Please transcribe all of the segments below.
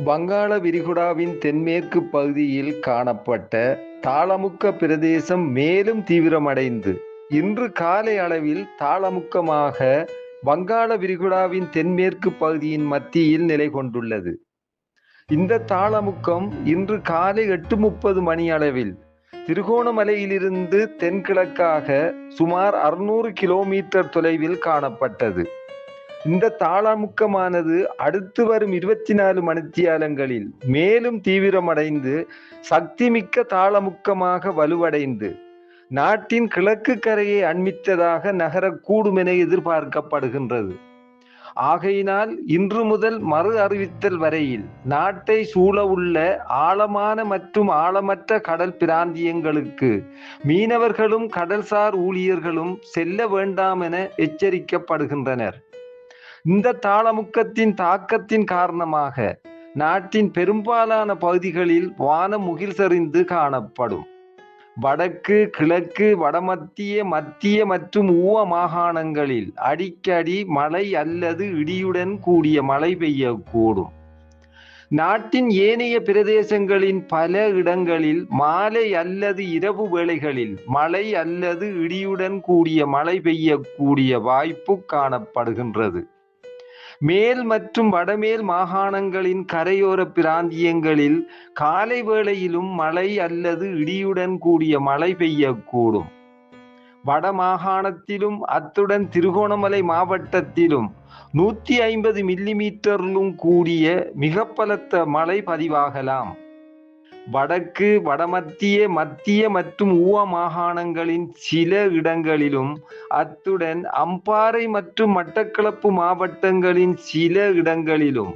வங்காள விரிகுடாவின் தென்மேற்கு பகுதியில் காணப்பட்ட தாளமுக்க பிரதேசம் மேலும் தீவிரமடைந்து இன்று காலை அளவில் தாளமுக்கமாக வங்காள விரிகுடாவின் தென்மேற்கு பகுதியின் மத்தியில் நிலை கொண்டுள்ளது. இந்த தாளமுக்கம் இன்று காலை 8:30 மணி அளவில் திருகோணமலையிலிருந்து தென்கிழக்காக சுமார் 600 கிலோமீட்டர் தொலைவில் காணப்பட்டது. இந்த தாளமுக்கமானது அடுத்து வரும் 24 மணித்தியாலங்களில் மேலும் தீவிரமடைந்து சக்திமிக்க தாளமுக்கமாக வலுவடைந்து நாட்டின் கிழக்கு கரையை அண்மித்ததாக நகரக்கூடும் என எதிர்பார்க்கப்படுகின்றது. ஆகையினால் இன்று முதல் மறு அறிவித்தல் வரையில் நாட்டை சூழவுள்ள ஆழமான மற்றும் ஆழமற்ற கடல் பிராந்தியங்களுக்கு மீனவர்களும் கடல்சார் ஊழியர்களும் செல்ல வேண்டாம் என எச்சரிக்கப்படுகின்றனர். இந்த தாளமுக்கத்தின் தாக்கத்தின் காரணமாக நாட்டின் பெரும்பாலான பகுதிகளில் வானம் முகில் சரிந்து காணப்படும். வடக்கு, கிழக்கு, வடமத்திய, மத்திய மற்றும் ஊவ மாகாணங்களில் அடிக்கடி மழை அல்லது இடியுடன் கூடிய மழை பெய்யக்கூடும். நாட்டின் ஏனைய பிரதேசங்களின் பல இடங்களில் மாலை அல்லது இரவு வேளைகளில் மழை அல்லது இடியுடன் கூடிய மழை பெய்யக்கூடிய வாய்ப்பு காணப்படுகின்றது. மேல் மற்றும் வடமேல் மாகாணங்களின் கரையோர பிராந்தியங்களில் காலை வேளையிலும் மழை அல்லது இடியுடன் கூடிய மழை பெய்யக்கூடும். வடமாகாணத்திலும் அத்துடன் திருகோணமலை மாவட்டத்திலும் 150 மில்லிமீட்டரிலும் கூடிய மிக பலத்த மழை பதிவாகலாம். வடக்கு, வடமத்திய, மத்திய மற்றும் ஊவ மாகாணங்களின் சில இடங்களிலும் அத்துடன் அம்பாறை மற்றும் மட்டக்களப்பு மாவட்டங்களின் சில இடங்களிலும்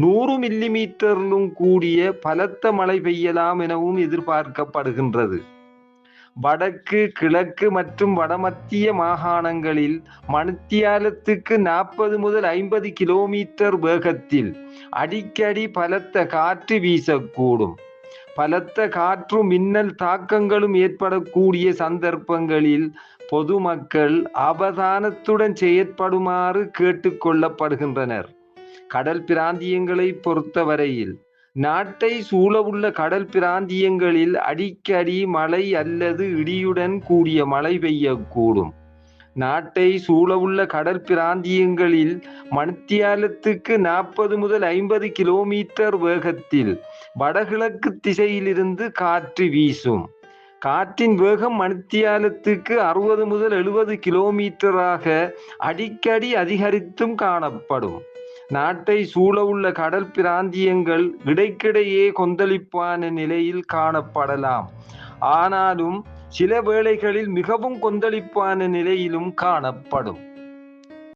100 மில்லிமீட்டரிலும் கூடிய பலத்த மழை பெய்யலாம் எனவும் எதிர்பார்க்கப்படுகின்றது. வடக்கு, கிழக்கு மற்றும் வடமத்திய மாகாணங்களில் மணித்தியாலத்துக்கு 40 முதல் 50 கிலோமீட்டர் வேகத்தில் அடிக்கடி பலத்த காற்று வீசக்கூடும். பலத்த காற்று மின்னல் தாக்கங்களும் ஏற்படக்கூடிய சந்தர்ப்பங்களில் பொதுமக்கள் அவதானத்துடன் செயற்படுமாறு கேட்டுக்கொள்ளப்படுகின்றனர். கடல் பிராந்தியங்களை பொறுத்தவரையில் நாட்டை சூழவுள்ள கடல் பிராந்தியங்களில் அடிக்கடி மழை அல்லது இடியுடன் கூடிய மழை பெய்யக்கூடும். நாட்டை சூழவுள்ள கடல் பிராந்தியங்களில் மணித்தியாலத்துக்கு 40 முதல் 50 கிலோமீட்டர் வேகத்தில் வடகிழக்கு திசையிலிருந்து காற்று வீசும். காற்றின் வேகம் மணித்தியாலத்துக்கு 60 முதல் 70 கிலோமீட்டராக அடிக்கடி அதிகரித்தும் காணப்படும். நாட்டை சூழவுள்ள கடல் பிராந்தியங்கள் இடைக்கிடையே கொந்தளிப்பான நிலையில் காணப்படலாம். ஆனாலும் சில வேளைகளில் மிகவும் கொந்தளிப்பான நிலையிலும் காணப்படும்.